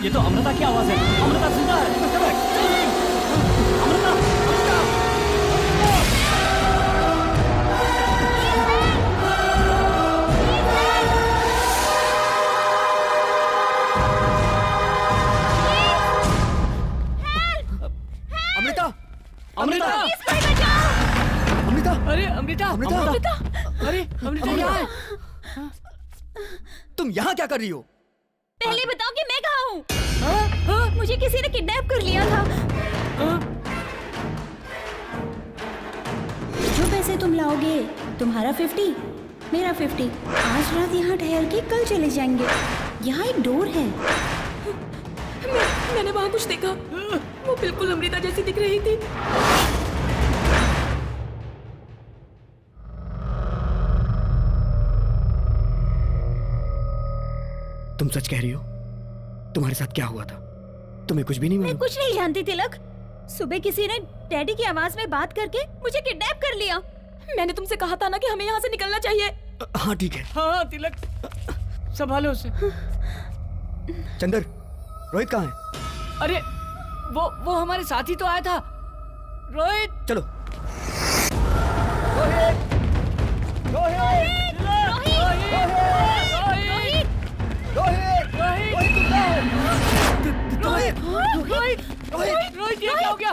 ये तो अमृता की आवाज है। अमृता जिंदा है। अमृता, अमृता। अमृता, अमृता, अमृता, अरे अमृता, अमृता, अरे अमृता यहाँ है। तुम यहाँ क्या कर रही हो? पहले बताओ कि मैं कहाँ हूँ? मुझे किसी ने किडनैप कर लिया था। जो पैसे तुम लाओगे, तुम्हारा 50, मेरा 50। आज रात यहाँ ठहर के कल चले जाएंगे। यहाँ एक डोर है। मैंने वहाँ कुछ देखा, वो बिल्कुल अमृता जैसी दिख रही थी। तुम सच कह रही हो? तुम्हारे साथ क्या हुआ था? तुम्हें कुछ भी नहीं मैं मालूम? कुछ नहीं जानती तिलक। सुबह किसी ने डैडी की आवाज में बात करके मुझे किडनैप कर लिया। मैंने तुमसे कहा था ना कि हमें यहाँ से निकलना चाहिए। हाँ ठीक है। हाँ तिलक, संभालो उसे। चंदर, रोहित कहाँ है? अरे वो हमारे साथ ही तो आया था। रोहित, चलो। रोहित ये क्या हो गया?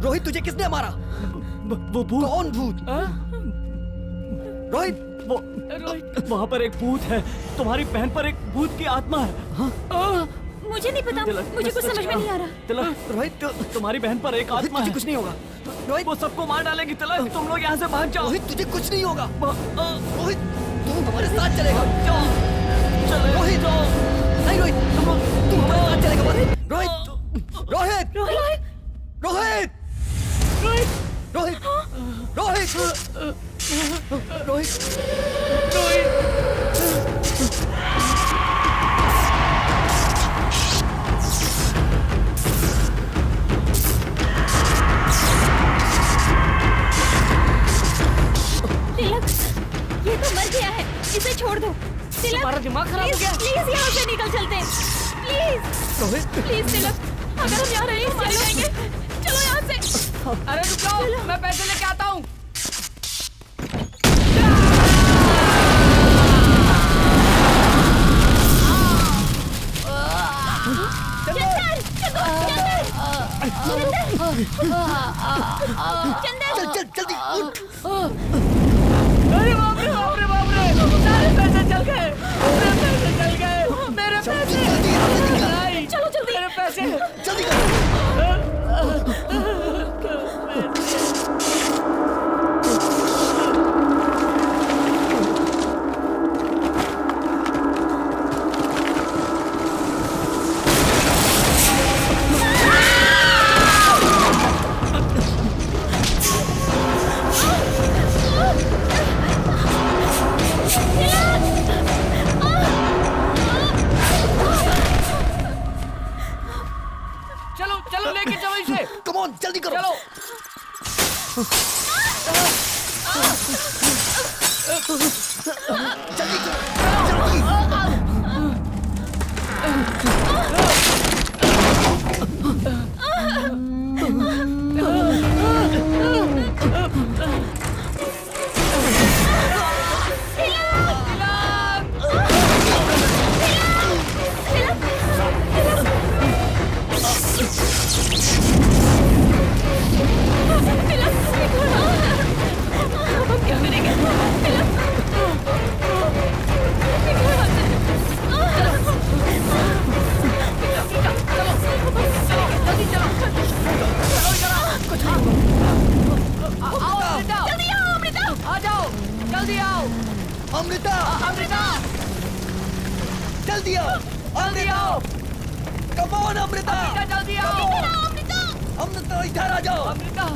रोहित, तुझे किसने मारा? वो भूत। कौन भूत? रोहित, रोहित, वहाँ पर एक भूत है। तुम्हारी बहन पर एक भूत की आत्मा है। हाँ? मुझे नहीं पता, तिलक, मुझे कुछ सच समझ में कहा। नहीं आ रहा। तिलक, रोहित, तुम्हारी बहन पर एक रोहित, आत्मा तुझे है। कुछ नहीं होगा। रोहित, वो सबको मार डालेगी। तिलक, तुम लोग यहाँ से भाग जाओ। रोहित, तुझे कुछ नहीं होगा। रोहित, तू हमारे साथ चलेगा। रोहित, नहीं रोहित, तू हमारे साथ चलेगा बस। रोहित, रोहित, रोहित, रोहित, रोहित, रोहित, रोहित, तिलक, ये तो मर गया है, इसे छोड़ दो। तिलक, तुम्हारा दिमाग खराब हो गया। प्लीज यहाँ से निकल चलते हैं। प्लीज रोहित, प्लीज तिलक, अगर हम यहाँ रहे मर जाएंगे। चलो यहाँ से। अरे रुक जाओ, मैं पैसे लेके आता हूँ। चल चल जल्दी उठ। अरे बाप रे बाप रे बाप रे, सारे पैसे चल गए। मेरे पैसे चल गए। मेरे पैसे। नहीं, चलो जल्दी। मेरे पैसे। जल्दी कर। चलो चलो, लेके चलो इसे। कम ऑन, जल्दी करो। चलो। जल्दी करो, जल्दी। हम क्या करेंगे? आ जाओ, जल्दी आओ। अमृता, अमृता, जल्दी आओ। जल्दी आओ। Come on Amrita. जल्दी आओ। अमृता इधर आ जाओ। अमृता।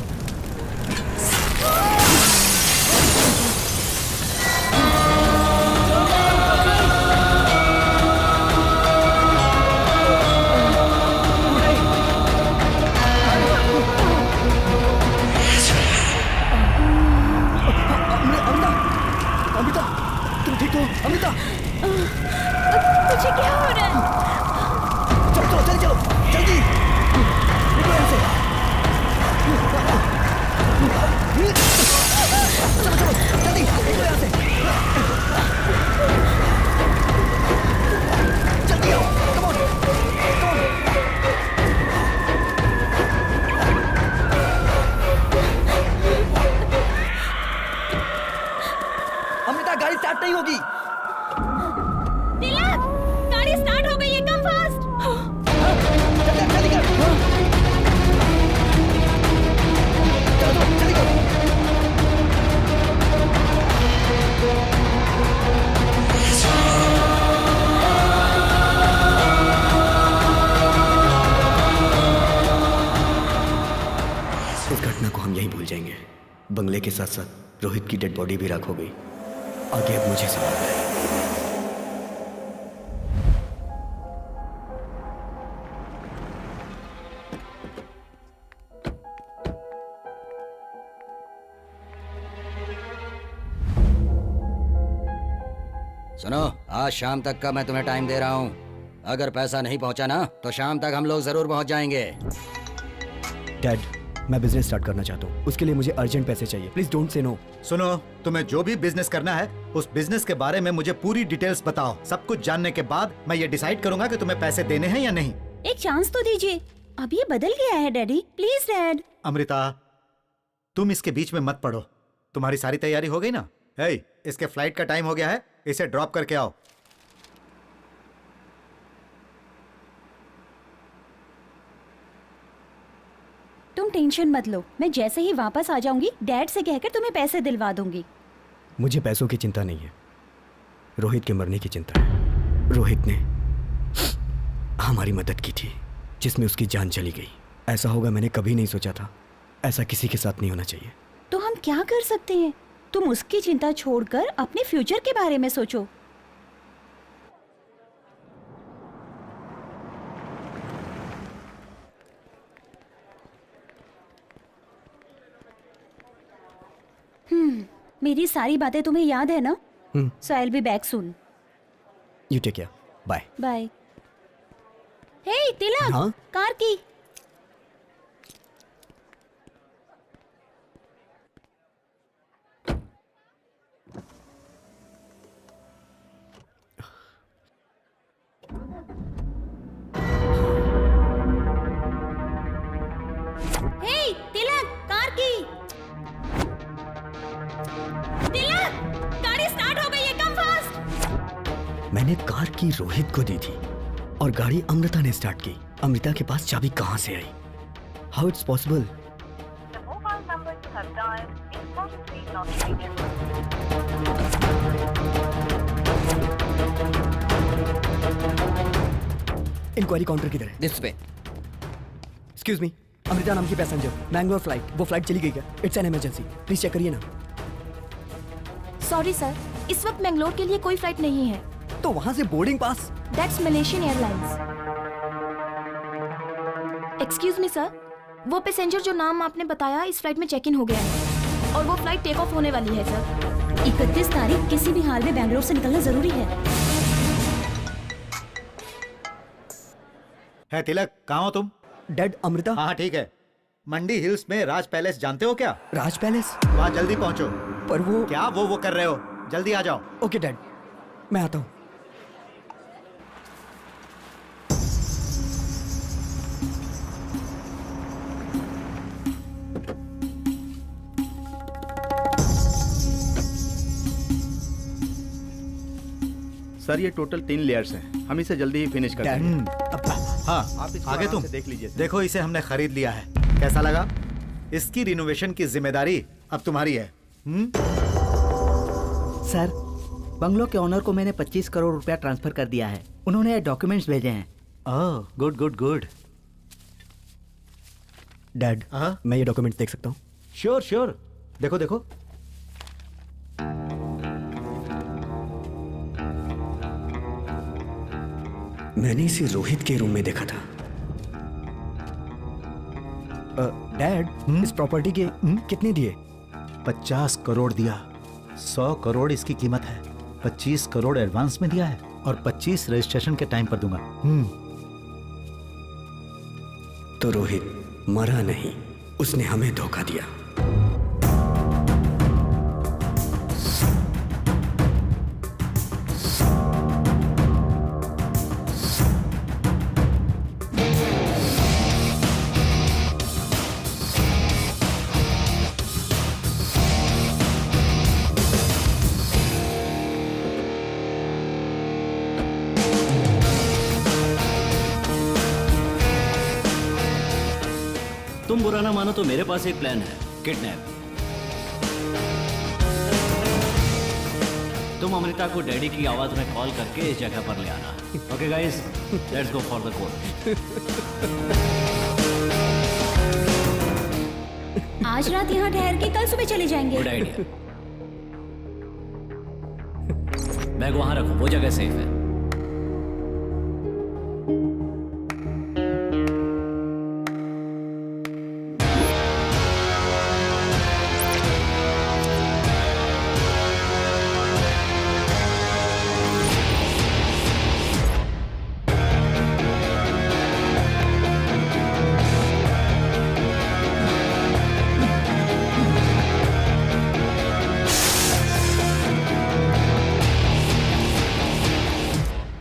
अमृता, तुम ठीक हो? अमृता, तुझे क्या हो रहा है? चलो चलो जल्दी चलो, जल्दी निकलो यहाँ से। चलो चलो जल्दी निकलो यहाँ से। के साथ साथ रोहित की डेड बॉडी भी राख हो गई। आगे अब मुझे संभालना है। सुनो, आज शाम तक का मैं तुम्हें टाइम दे रहा हूँ। अगर पैसा नहीं पहुँचा ना तो शाम तक हम लोग जरूर पहुँच जाएंगे। डैड, मैं बिजनेस स्टार्ट करना चाहता हूँ, उसके लिए मुझे अर्जेंट पैसे चाहिए। Please don't say no. सुनो, तुम्हें जो भी बिजनेस करना है उस बिजनेस के बारे में मुझे पूरी डिटेल्स बताओ। सब कुछ जानने के बाद मैं ये डिसाइड करूंगा कि तुम्हें पैसे देने हैं या नहीं। एक चांस तो दीजिए। अब ये बदल गया है डैडी, प्लीज डैड। अमृता, तुम इसके बीच में मत पड़ो। तुम्हारी सारी तैयारी हो गई ना? हे, इसके फ्लाइट का टाइम हो गया है, इसे ड्रॉप करके आओ। तुम टेंशन मत लो, मैं जैसे ही वापस आ जाऊंगी डैड से कहकर तुम्हें पैसे दिलवा दूंगी। मुझे पैसों की चिंता नहीं है, रोहित के मरने की चिंता है। रोहित ने हमारी मदद की थी जिसमें उसकी जान चली गई। ऐसा होगा मैंने कभी नहीं सोचा था। ऐसा किसी के साथ नहीं होना चाहिए। तो हम क्या कर सकते हैं? तुम उसकी चिंता छोड़कर अपने फ्यूचर के बारे में सोचो। मेरी सारी बातें तुम्हें याद है ना? So I will be back soon. You take care, bye. Bye. Hey Tilak, हाँ? कार की। हे तिलक, कार की। तिलक, गाड़ी स्टार्ट हो गई है, कम फास्ट। मैंने कार की रोहित को दी थी और गाड़ी अमृता ने स्टार्ट की। अमृता के पास चाबी कहां से आई? How it's possible? Enquiry counter किधर है? दिस पे। एक्सक्यूज मी, अमृता नाम की पैसेंजर, मैंगलोर फ्लाइट। वो फ्लाइट चली गई क्या? It's an emergency, please check करिए ना। सॉरी सर, इस वक्त मैंगलोर के लिए कोई फ्लाइट नहीं है। तो वहां से boarding pass? That's Malaysian airlines. Excuse me sir, वो पैसेंजर जो नाम आपने बताया इस फ्लाइट में चेक इन हो गया है और वो फ्लाइट टेक ऑफ होने वाली है सर। 31 तारीख किसी भी हाल में बैंगलोर से निकलना जरूरी है। है तिलक, कहाँ हो तुम? डैड, अमृता। हाँ ठीक है। मंडी हिल्स में राज पैलेस जानते हो क्या? राज पैलेस? वहाँ जल्दी पहुँचो। पर वो क्या वो कर रहे हो? जल्दी आ जाओ। ओके डैड, मैं आता हूँ। सर ये टोटल 3 लेयर्स हैं, हम इसे जल्दी ही फिनिश कर देंगे। हाँ, आप इसको आगे आराम तुम से देख लीजिए। देखो, इसे हमने खरीद लिया है। कैसा लगा? इसकी रिनोवेशन की जिम्मेदारी अब तुम्हारी है। सर, बंगलो के ओनर को मैंने 25 करोड़ रुपया ट्रांसफर कर दिया है। उन्होंने डॉक्यूमेंट्स भेजे हैं। ओह, गुड गुड गुड। डैड, मैं ये डॉक्यूमेंट देख सकता हूँ? श्योर श्योर, देखो देखो। मैंने इसे रोहित के रूम में देखा था। डैड, इस प्रॉपर्टी के कितने दिए? 50 करोड़ दिया। 100 करोड़ इसकी कीमत है। 25 करोड़ एडवांस में दिया है और 25 रजिस्ट्रेशन के टाइम पर दूंगा। तो रोहित मरा नहीं, उसने हमें धोखा दिया। तुम बुरा ना मानो तो मेरे पास एक प्लान है, किडनैप। तुम अमृता को डैडी की आवाज में कॉल करके इस जगह पर ले आना। Okay guys, let's go for the court. आज रात यहाँ ठहर के कल सुबह चले जाएंगे। Good idea. बैग वहां रखो, वो जगह सेफ है।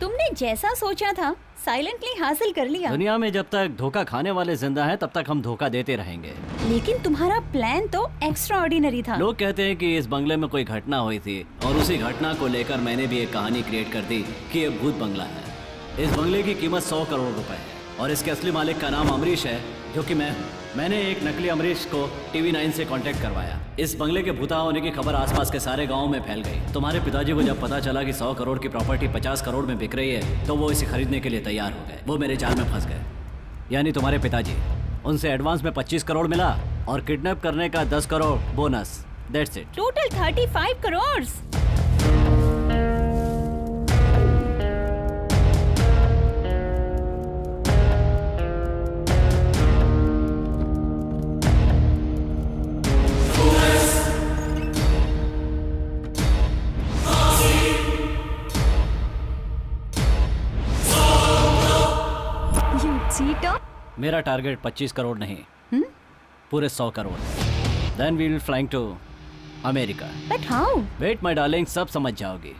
तुमने जैसा सोचा था साइलेंटली हासिल कर लिया। दुनिया में जब तक धोखा खाने वाले जिंदा हैं, तब तक हम धोखा देते रहेंगे। लेकिन तुम्हारा प्लान तो एक्स्ट्रा ऑर्डिनरी था। लोग कहते हैं कि इस बंगले में कोई घटना हुई थी और उसी घटना को लेकर मैंने भी एक कहानी क्रिएट कर दी कि ये भूत बंगला है। इस बंगले की कीमत 100 करोड़ रुपए है और इसके असली मालिक का नाम अमरीश है, जो कि मैंने एक नकली अमरीश को TV9 से कांटेक्ट करवाया। इस बंगले के भूता होने की खबर आसपास के सारे गांव में फैल गई। तुम्हारे पिताजी को जब पता चला कि 100 करोड़ की प्रॉपर्टी 50 करोड़ में बिक रही है, तो वो इसे खरीदने के लिए तैयार हो गए। वो मेरे जाल में फंस गए, यानी तुम्हारे पिताजी। उनसे एडवांस में 25 करोड़ मिला और किडनैप करने का 10 crore bonus. That's it. Total 35 crore. मेरा टारगेट 25 करोड़ नहीं, पूरे 100 crore. Then we will flying to America. But how? Wait my darling, सब समझ जाओगी।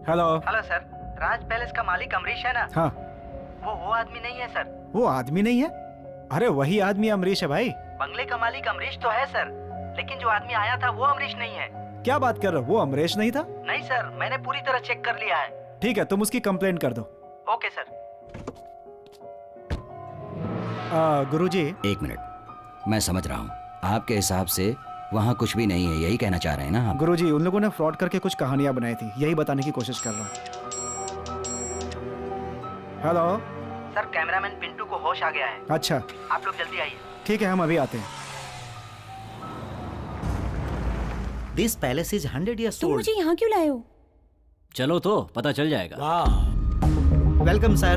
Hello. Hello sir, Raj palace का मालिक अमरीश है ना? हाँ। वो आदमी नहीं है सर। वो आदमी नहीं है? अरे वही आदमी अमरीश है भाई। बंगले का मालिक अमरीश तो है सर, लेकिन जो आदमी आया था वो अमरीश नहीं है। क्या बात कर रहे हो? वो अमरीश नहीं था? नहीं सर, मैंने पूरी तरह चेक कर लिया है। ठीक है, तुम उसकी कंप्लेंट कर दो। Okay sir. गुरुजी। एक मिनट, मैं समझ रहा हूँ। आपके हिसाब से वहाँ कुछ भी नहीं है, यही कहना चाह रहे हैं ना आप? गुरुजी, उन लोगों ने फ्रॉड करके कुछ कहानियां बनाई थी, यही बताने की कोशिश कर रहा हूँ। हेलो सर, कैमरामैन पिंटू को होश आ गया है। अच्छा, आप लोग जल्दी आइए। ठीक है, हम अभी आते हैं। This palace is 100 years तुम old. मुझे यहाँ क्यों लाए हो? चलो तो पता चल जाएगा। Welcome, sir.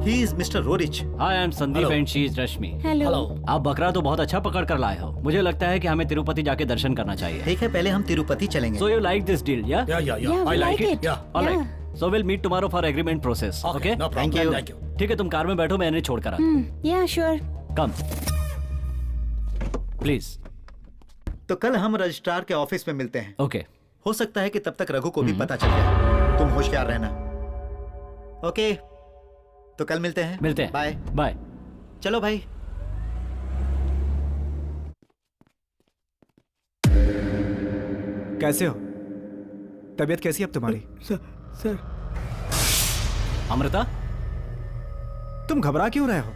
He is Mr. Rorich. Hi, I am Sandeep and she is Rashmi. Hello. आप बकरा तो बहुत अच्छा पकड़ कर लाए हो। मुझे लगता है कि हमें तिरुपति जाके दर्शन करना चाहिए। ठीक है, पहले हम तिरुपति चलेंगे। So you like this deal, yeah? Yeah, I like it. All right. So we'll meet tomorrow for agreement process. Okay? No problem. Thank you. ठीक है, तुम कार में बैठो, मैं इन्हें छोड़ कर आता हूँ। Yeah, sure. Come. Please. तो कल हम रजिस्ट्रार के ऑफिस में मिलते हैं। Okay. हो सकता है कि तब तक रघु को भी पता चल जाए। तुम होशियार रहना। ओके, तो कल मिलते हैं। मिलते हैं। Bye bye. चलो भाई। कैसे हो? तबीयत कैसी है अब तुम्हारी? सर। अमृता, तुम घबरा क्यों रहे हो?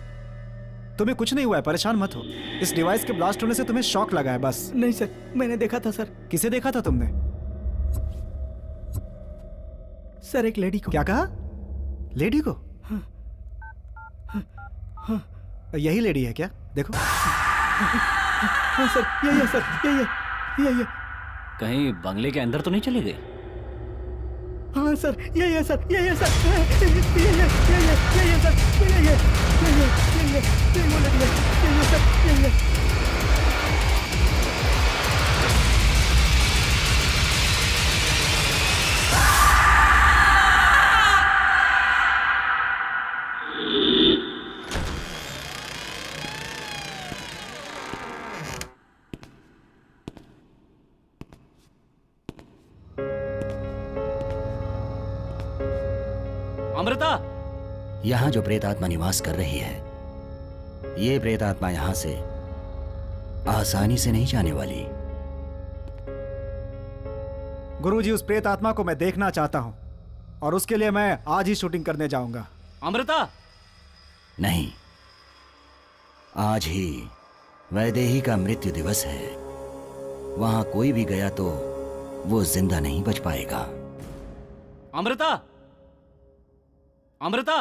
तुम्हें कुछ नहीं हुआ है, परेशान मत हो। इस डिवाइस के ब्लास्ट होने से तुम्हें शॉक लगा है बस। नहीं सर, मैंने देखा था सर। किसे देखा था तुमने? सर, एक लेडी को। क्या कहा? लेडी को? यही लेडी है क्या? देखो। हाँ सर, यही है सर, यही है। कहीं बंगले के अंदर तो नहीं चली गई? हाँ सर, यही है सर, यही है सर, यही है सर, यही है सर, यही है। अमृता, यहाँ जो प्रेत आत्मा निवास कर रही है, ये प्रेत आत्मा यहाँ से आसानी से नहीं जाने वाली। गुरुजी, उस प्रेत आत्मा को मैं देखना चाहता हूँ और उसके लिए मैं आज ही शूटिंग करने जाऊंगा। अमृता, नहीं, आज ही वैदेही का मृत्यु दिवस है। वहां कोई भी गया तो वो जिंदा नहीं बच पाएगा। अमृता, अमृता।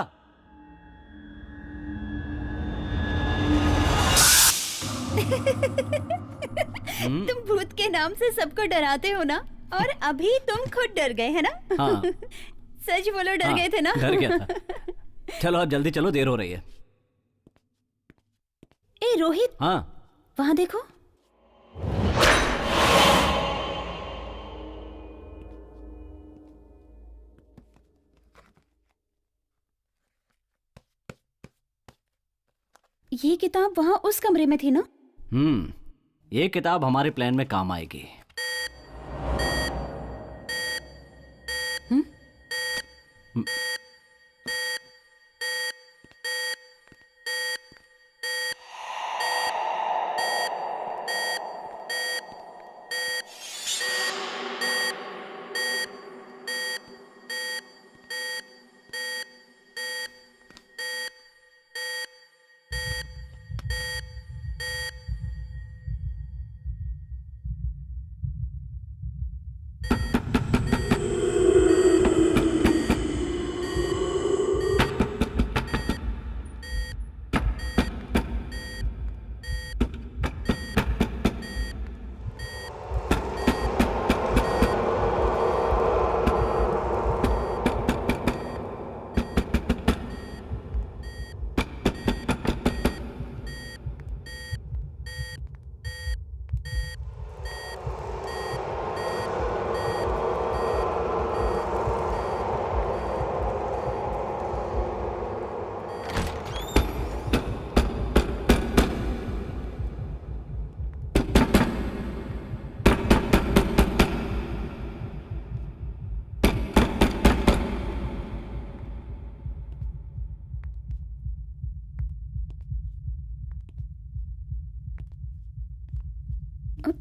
तुम भूत के नाम से सबको डराते हो ना, और अभी तुम खुद डर गए है ना? हाँ। सच बोलो, डर गए थे ना? डर गया था। चलो अब जल्दी चलो, देर हो रही है। ए रोहित, हाँ वहां देखो। ये किताब वहां उस कमरे में थी ना? ये किताब हमारे प्लान में काम आएगी।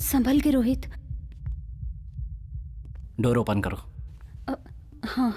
संभल के रोहित। डोर ओपन करो। हाँ।